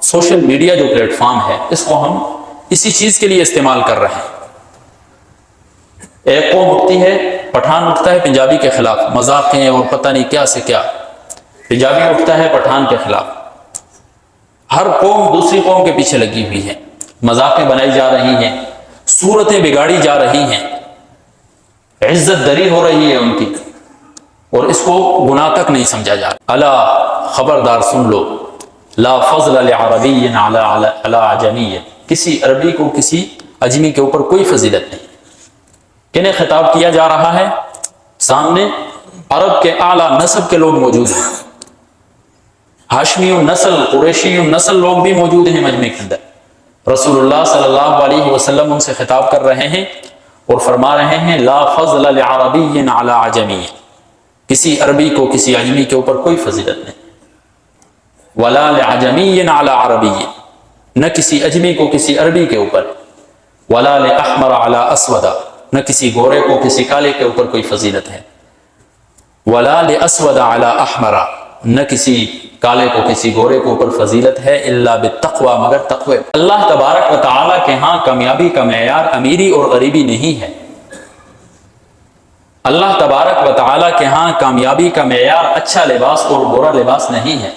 Social media جو plate form ہے اس کو ہم اسی چیز کے لیے استعمال کر رہے ہیں۔ ایک قوم اٹھتی ہے، پٹھان اٹھتا ہے پنجابی کے خلاف، مذاقیں اور پتہ نہیں کیا سے کیا، پنجابی اٹھتا ہے پٹھان کے خلاف، ہر قوم دوسری قوم کے پیچھے لگی ہوئی ہے، مذاقیں بنائی جا رہی ہیں، صورتیں بگاڑی جا رہی ہیں، عزت دری ہو رہی ہے ان کی، اور اس کو گناہ تک نہیں سمجھا جا رہا۔ الا خبردار سن لو، لا فضل لعربی علی عجمی، کسی عربی کو کسی عجمی کے اوپر کوئی فضیلت نہیں۔ کنہیں خطاب کیا جا رہا ہے؟ سامنے عرب کے اعلیٰ نسب کے لوگ موجود ہیں، ہاشمی النسل، قریشی النسل لوگ بھی موجود ہیں مجمع کے اندر۔ رسول اللہ صلی اللہ علیہ وسلم ان سے خطاب کر رہے ہیں اور فرما رہے ہیں لا فضل لعربی علی عجمی، کسی عربی کو کسی عجمی کے اوپر کوئی فضیلت نہیں۔ ولا لعجمی علی عربی، نہ کسی عجمی کو کسی عربی کے اوپر، ولا لاحمر علی اسود، نہ کسی گورے کو کسی کالے کے اوپر کوئی فضیلت ہے، ولا لاسود علی احمر، نہ کسی کالے کو کسی گورے کے اوپر فضیلت ہے، الا بالتقوی، مگر تقوی۔ اللہ تبارک و تعالی کے ہاں کامیابی کا معیار امیری اور غریبی نہیں ہے۔ اللہ تبارک و تعالی کے ہاں کامیابی کا معیار اچھا لباس اور برا لباس نہیں ہے۔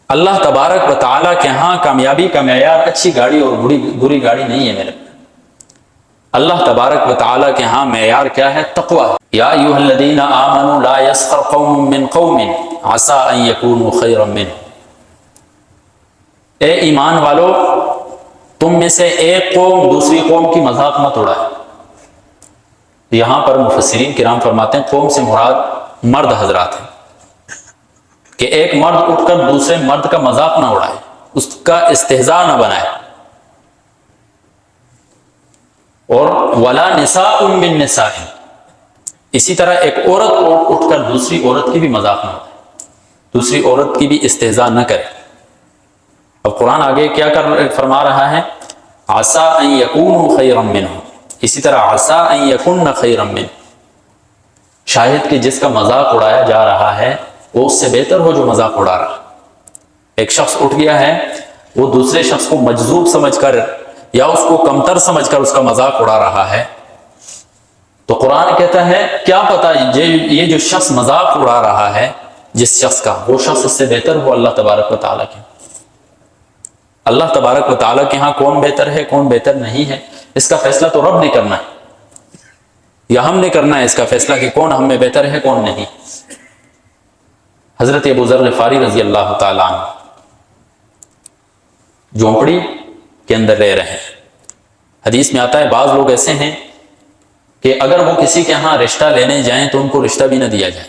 اللہ تبارک و تعالی کے ہاں کامیابی کا معیار اچھی گاڑی اور بری گاڑی نہیں ہے میرے۔ اللہ تبارک و تعالی کے ہاں معیار کیا ہے؟ تقوی ہے۔ یا ایھا الذین آمنوا لا یسخر قوم من قوم عسى ان یکونوا خیرا منهم، اے ایمان والو تم میں سے ایک قوم دوسری قوم کی مذاق مت اڑائے۔ یہاں پر مفسرین کرام فرماتے ہیں قوم سے مراد مرد حضرات ہیں، کہ ایک مرد اٹھ کر دوسرے مرد کا مذاق نہ اڑائے، اس کا استہزاء نہ بنائے۔ اور ولا نساء من نساء، اسی طرح ایک عورت اٹھ کر دوسری عورت کی بھی مذاق نہ اڑائے، دوسری عورت کی بھی استہزاء نہ کرے۔ اب قرآن آگے کیا فرما رہا ہے؟ عسى ان يكونوا خيرا منهم، اسی طرح عسى ان يكن خيرا منهم، شاید کہ جس کا مذاق اڑایا جا رہا ہے وہ اس سے بہتر ہو جو مذاق اڑا رہا۔ ایک شخص اٹھ گیا ہے، وہ دوسرے شخص کو مجذوب سمجھ کر یا اس کو کمتر سمجھ کر اس کا مذاق اڑا رہا ہے، تو قرآن کہتا ہے کیا پتہ یہ جو شخص مذاق اڑا رہا ہے جس شخص کا، وہ شخص اس سے بہتر ہو اللہ تبارک و تعالیٰ کے۔ اللہ تبارک و تعالیٰ کے ہاں کون بہتر ہے کون بہتر نہیں ہے، اس کا فیصلہ تو رب نے کرنا ہے، یا ہم نے کرنا ہے اس کا فیصلہ کہ کون ہم میں بہتر ہے کون نہیں۔ حضرت ابو ذر غفاری رضی اللہ تعالیٰ عنہ جھونپڑی کے اندر رہ رہے ہیں۔ حدیث میں آتا ہے بعض لوگ ایسے ہیں کہ اگر وہ کسی کے ہاں رشتہ لینے جائیں تو ان کو رشتہ بھی نہ دیا جائے،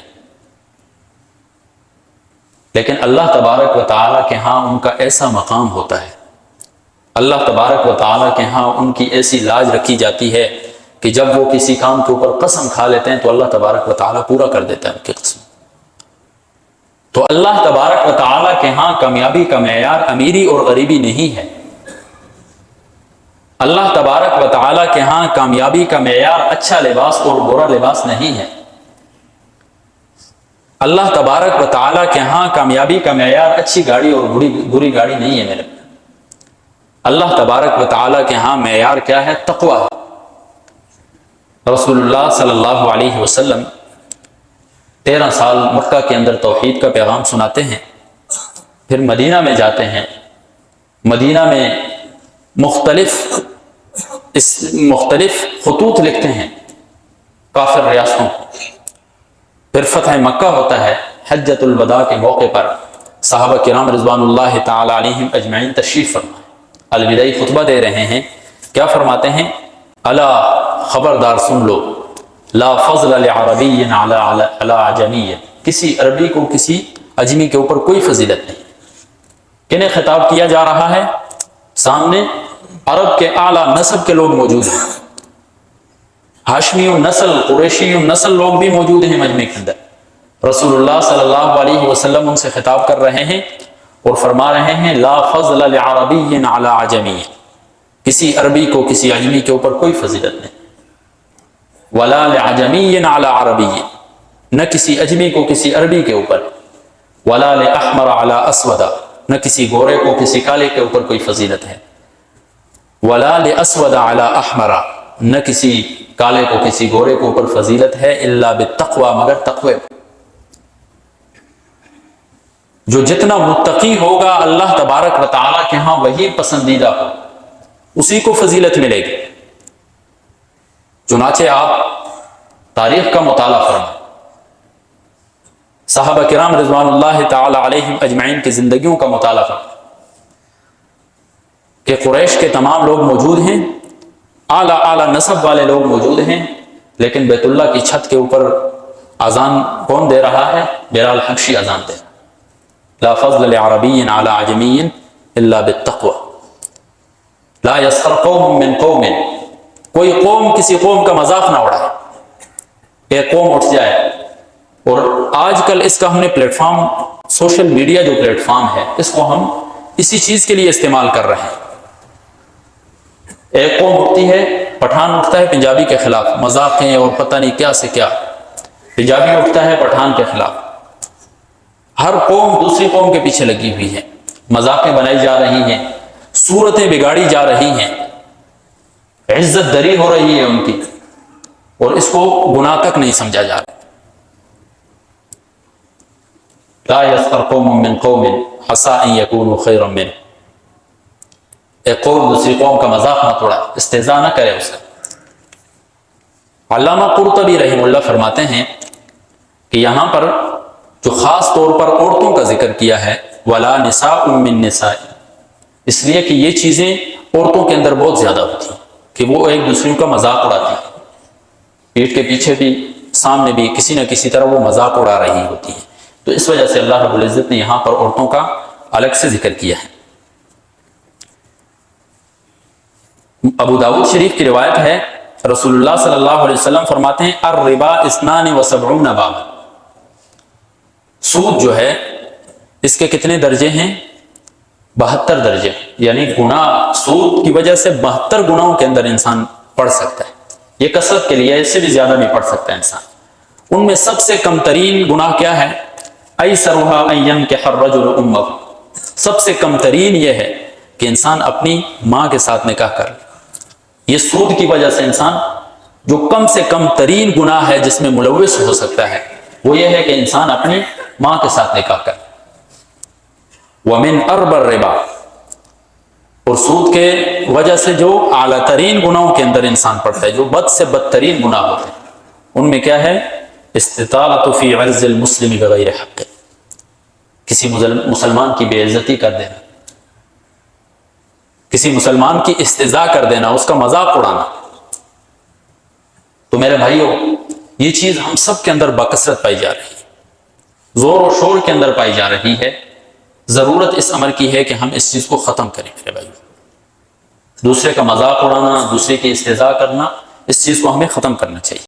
لیکن اللہ تبارک و تعالیٰ کے ہاں ان کا ایسا مقام ہوتا ہے، اللہ تبارک و تعالیٰ کے ہاں ان کی ایسی لاج رکھی جاتی ہے کہ جب وہ کسی کام کے اوپر قسم کھا لیتے ہیں تو اللہ تبارک و تعالیٰ پورا کر دیتا ہے ان کی قسم۔ تو اللہ تبارک و تعالیٰ کے ہاں کامیابی کا معیار امیری اور غریبی نہیں ہے۔ اللہ تبارک و تعالیٰ کے ہاں کامیابی کا معیار اچھا لباس اور برا لباس نہیں ہے۔ اللہ تبارک و تعالیٰ کے ہاں کامیابی کا معیار اچھی گاڑی اور بری گاڑی نہیں ہے میرے۔ اللہ تبارک و تعالیٰ کے ہاں معیار کیا ہے؟ تقوی ہے۔ رسول اللہ صلی اللہ علیہ وسلم 13 سال مکہ کے اندر توحید کا پیغام سناتے ہیں، پھر مدینہ میں جاتے ہیں، مدینہ میں مختلف خطوط لکھتے ہیں کافر ریاستوں، پھر فتح مکہ ہوتا ہے، حجۃ الوداع کے موقع پر صحابہ کرام رضوان اللہ تعالی علیہم اجمعین تشریف فرمائے، الوداعی خطبہ دے رہے ہیں، کیا فرماتے ہیں؟ الا خبردار سن لو، لا فضل لعربی علی عجمی، کسی عربی کو کسی عجمی کے اوپر کوئی فضیلت نہیں۔ کنہیں خطاب کیا جا رہا ہے؟ سامنے عرب کے اعلیٰ نسب کے لوگ موجود ہیں، ہاشمی النسل، قریشی النسل لوگ بھی موجود ہیں مجمع کے اندر۔ رسول اللہ صلی اللہ علیہ وسلم ان سے خطاب کر رہے ہیں اور فرما رہے ہیں لا فضل لعربی علی عجمی، کسی عربی کو کسی عجمی کے اوپر کوئی فضیلت نہیں۔ ولا لعجمی علی عربی، نہ کسی عجمی کو کسی عربی کے اوپر، ولا لاحمر علی اسود، نہ کسی گورے کو کسی کالے کے اوپر کوئی فضیلت ہے. ولا لاسود علی احمر، نہ کسی کالے کو کسی گورے کے اوپر فضیلت ہے، الا بالتقوی، مگر تقوی. جو جتنا متقی ہوگا اللہ تبارک و تعالیٰ کے ہاں وہی پسندیدہ ہو، اسی کو فضیلت ملے گی. چنانچہ آپ تاریخ کا مطالعہ فرمائیں، صحابہ کرام رضوان اللہ تعالی علیہم اجمعین کی زندگیوں کا مطالعہ فرمائیں کہ قریش کے تمام لوگ موجود ہیں، اعلیٰ اعلیٰ نسب والے لوگ موجود ہیں، لیکن بیت اللہ کی چھت کے اوپر اذان کون دے رہا ہے؟ بلال حبشی اذان دے رہا ہے. لا فضل لعربی علی عجمی الا بالتقوی. لا یسخر قوم من قوم، کوئی قوم کسی قوم کا مذاق نہ اڑائے. ایک قوم اٹھ جائے، اور آج کل اس کا ہم نے پلیٹ فارم، سوشل میڈیا جو پلیٹ فارم ہے، اس کو ہم اسی چیز کے لیے استعمال کر رہے ہیں. ایک قوم اٹھتی ہے، پٹھان اٹھتا ہے پنجابی کے خلاف، مذاقیں اور پتہ نہیں کیا سے کیا. پنجابی اٹھتا ہے پٹھان کے خلاف. ہر قوم دوسری قوم کے پیچھے لگی ہوئی ہے، مذاقیں بنائی جا رہی ہیں، صورتیں بگاڑی جا رہی ہیں، عزت دری ہو رہی ہے ان کی، اور اس کو گناہ تک نہیں سمجھا جا رہا. لا یسخر قوم من قوم عسى ان يكونوا خيرا منهم. ایک قوم دوسری قوم کا مذاق نہ توڑائے، استہزاء نہ کرے اس کا. علامہ قرطبی رحمہ اللہ فرماتے ہیں کہ یہاں پر جو خاص طور پر عورتوں کا ذکر کیا ہے، ولا نساء من نساء، اس لیے کہ یہ چیزیں عورتوں کے اندر بہت زیادہ ہوتی ہیں کہ وہ ایک دوسرے کا مذاق اڑاتی ہیں، پیٹھ کے پیچھے بھی سامنے بھی کسی نہ کسی طرح وہ مذاق اڑا رہی ہوتی ہیں. تو اس وجہ سے اللہ رب العزت نے یہاں پر عورتوں کا الگ سے ذکر کیا ہے. ابو داؤد شریف کی روایت ہے، رسول اللہ صلی اللہ علیہ وسلم فرماتے ہیں الربا 72 بابا. سود جو ہے اس کے کتنے درجے ہیں؟ 72 درجے. یعنی گناہ، سود کی وجہ سے 72 گناہوں کے اندر انسان پڑ سکتا ہے. یہ کثرت کے لیے، اس سے بھی زیادہ نہیں پڑ سکتا انسان. ان میں سب سے کم ترین گناہ کیا ہے؟ ایسرھا ان ینکح الرجل امہ. سب سے کم ترین یہ ہے کہ انسان اپنی ماں کے ساتھ نکاح کر لے. یہ سود کی وجہ سے انسان، جو کم سے کم ترین گناہ ہے جس میں ملوث ہو سکتا ہے، وہ یہ ہے کہ انسان اپنی ماں کے ساتھ نکاح کرے. ومن اربى الربا، اور سود کے وجہ سے جو اعلیٰ ترین گناہوں کے اندر انسان پڑتا ہے، جو بد سے بدترین گناہ ہوتے ہیں، ان میں کیا ہے؟ استطالۃ فی عرض المسلم بغیر حق، کسی مسلمان کی بے عزتی کر دینا، کسی مسلمان کی استہزاء کر دینا، اس کا مذاق اڑانا. تو میرے بھائیو، یہ چیز ہم سب کے اندر بکثرت پائی جا رہی ہے، زور و شور کے اندر پائی جا رہی ہے. ضرورت اس امر کی ہے کہ ہم اس چیز کو ختم کریں میرے بھائیو. دوسرے کا مذاق اڑانا، دوسرے کی استہزاء کرنا، اس چیز کو ہمیں ختم کرنا چاہیے.